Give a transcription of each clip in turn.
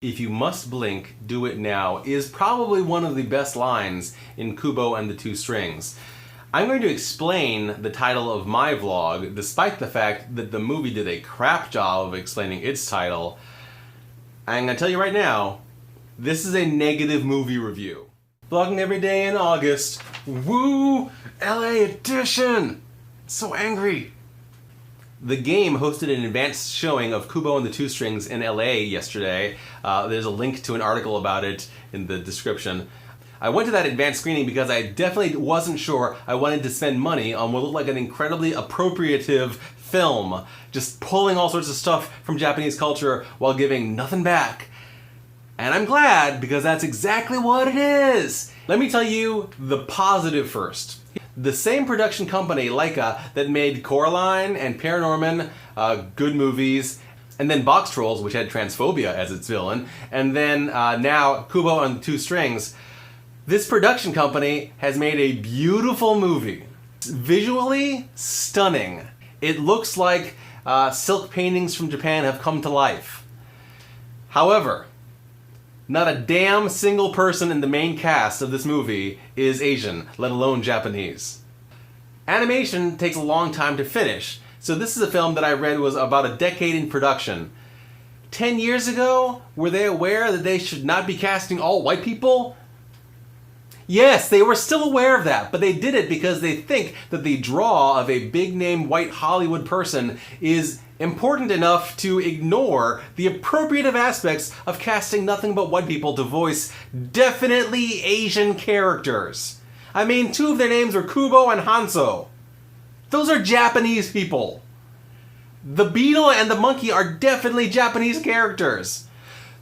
"If you must blink, do it now" is probably one of the best lines in Kubo and the Two Strings. I'm going to explain the title of my vlog, despite the fact that the movie did a crap job of explaining its title. I'm going to tell you right now, this is a negative movie review. Vlogging every day in August. Woo! LA edition! So angry. The Game hosted an advanced showing of Kubo and the Two Strings in LA yesterday. There's a link to an article about it in the description. I went to that advanced screening because I definitely wasn't sure I wanted to spend money on what looked like an incredibly appropriative film, just pulling all sorts of stuff from Japanese culture while giving nothing back. And I'm glad, because that's exactly what it is. Let me tell you the positive first. The same production company, Laika, that made Coraline and Paranorman, good movies, and then Box Trolls, which had transphobia as its villain, and then now Kubo and the Two Strings. This production company has made a beautiful movie. Visually stunning. It looks like silk paintings from Japan have come to life. However, not a damn single person in the main cast of this movie is Asian, let alone Japanese. Animation takes a long time to finish, so this is a film that I read was about a decade in production. 10 years ago, were they aware that they should not be casting all white people? Yes, they were still aware of that, but they did it because they think that the draw of a big-name white Hollywood person is important enough to ignore the appropriative aspects of casting nothing but white people to voice definitely Asian characters. I mean, two of their names were Kubo and Hanzo. Those are Japanese people. The beetle and the monkey are definitely Japanese characters.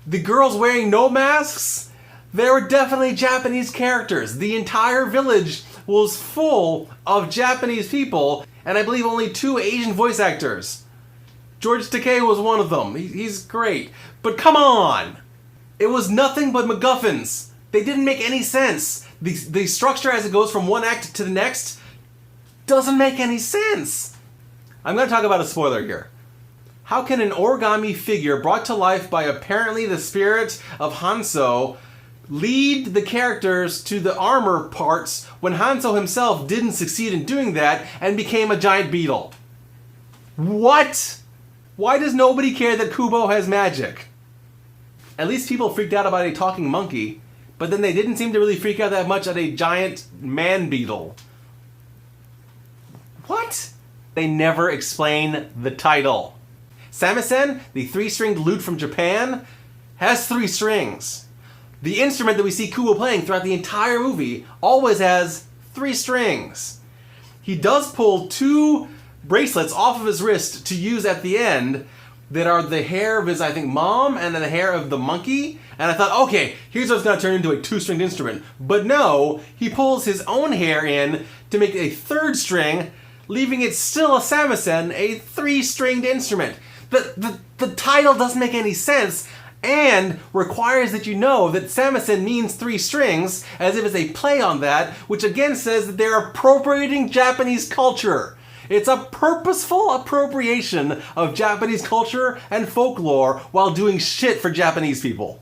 The girls wearing no masks, they were definitely Japanese characters. The entire village was full of Japanese people, and I believe only 2 Asian voice actors. George Takei was one of them. He's great. But come on! It was nothing but MacGuffins. They didn't make any sense. The structure as it goes from one act to the next doesn't make any sense. I'm going to talk about a spoiler here. How can an origami figure brought to life by apparently the spirit of Hanzo lead the characters to the armor parts when Hanzo himself didn't succeed in doing that and became a giant beetle? What? Why does nobody care that Kubo has magic? At least people freaked out about a talking monkey, but then they didn't seem to really freak out that much at a giant man beetle. What? They never explain the title. Samisen, the 3-stringed lute from Japan, has 3 strings. The instrument that we see Kubo playing throughout the entire movie always has 3 strings. He does pull 2 bracelets off of his wrist to use at the end that are the hair of his, I think, mom and then the hair of the monkey. And I thought, okay, here's what's going to turn into a 2-stringed instrument. But no, he pulls his own hair in to make a 3rd string, leaving it still a samisen, a 3-stringed instrument. The title doesn't make any sense and requires that you know that samisen means 3 strings, as if it's a play on that, which again says that they're appropriating Japanese culture. It's a purposeful appropriation of Japanese culture and folklore while doing shit for Japanese people.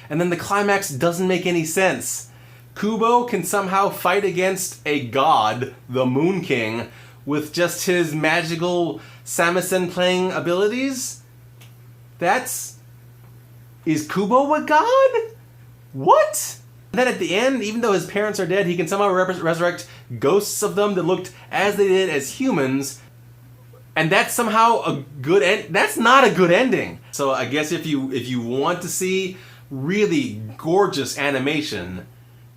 And then the climax doesn't make any sense. Kubo can somehow fight against a god, the Moon King, with just his magical samisen playing abilities? Is Kubo a god? What? And then at the end, even though his parents are dead, he can somehow resurrect ghosts of them that looked as they did as humans. And that's somehow a good end. That's not a good ending. So I guess if you want to see really gorgeous animation,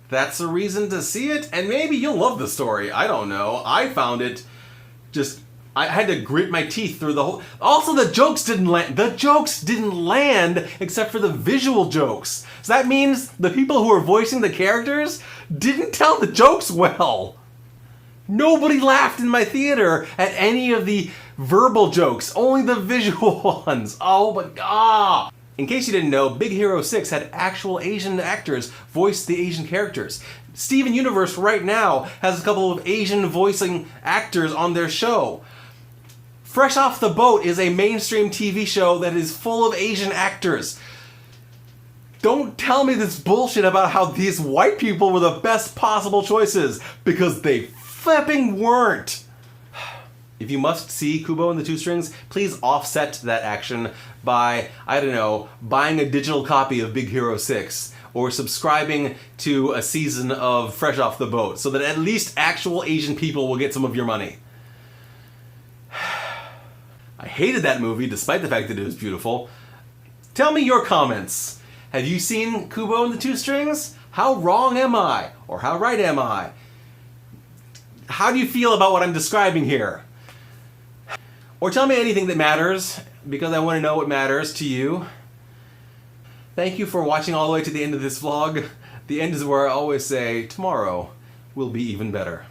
that's a reason to see it. And maybe you'll love the story. I don't know. I found it just... I had to grit my teeth through the whole... Also, the jokes didn't land. The jokes didn't land except for the visual jokes. So that means the people who are voicing the characters didn't tell the jokes well. Nobody laughed in my theater at any of the verbal jokes, only the visual ones. Oh my god. In case you didn't know, Big Hero 6 had actual Asian actors voice the Asian characters. Steven Universe right now has a couple of Asian voicing actors on their show. Fresh Off the Boat is a mainstream TV show that is full of Asian actors. Don't tell me this bullshit about how these white people were the best possible choices, because they flipping weren't. If you must see Kubo and the Two Strings, please offset that action by, I don't know, buying a digital copy of Big Hero 6 or subscribing to a season of Fresh Off the Boat so that at least actual Asian people will get some of your money. I hated that movie despite the fact that it was beautiful. Tell me your comments. Have you seen Kubo and the Two Strings? How wrong am I? Or how right am I? How do you feel about what I'm describing here? Or tell me anything that matters, because I want to know what matters to you. Thank you for watching all the way to the end of this vlog. The end is where I always say, tomorrow will be even better.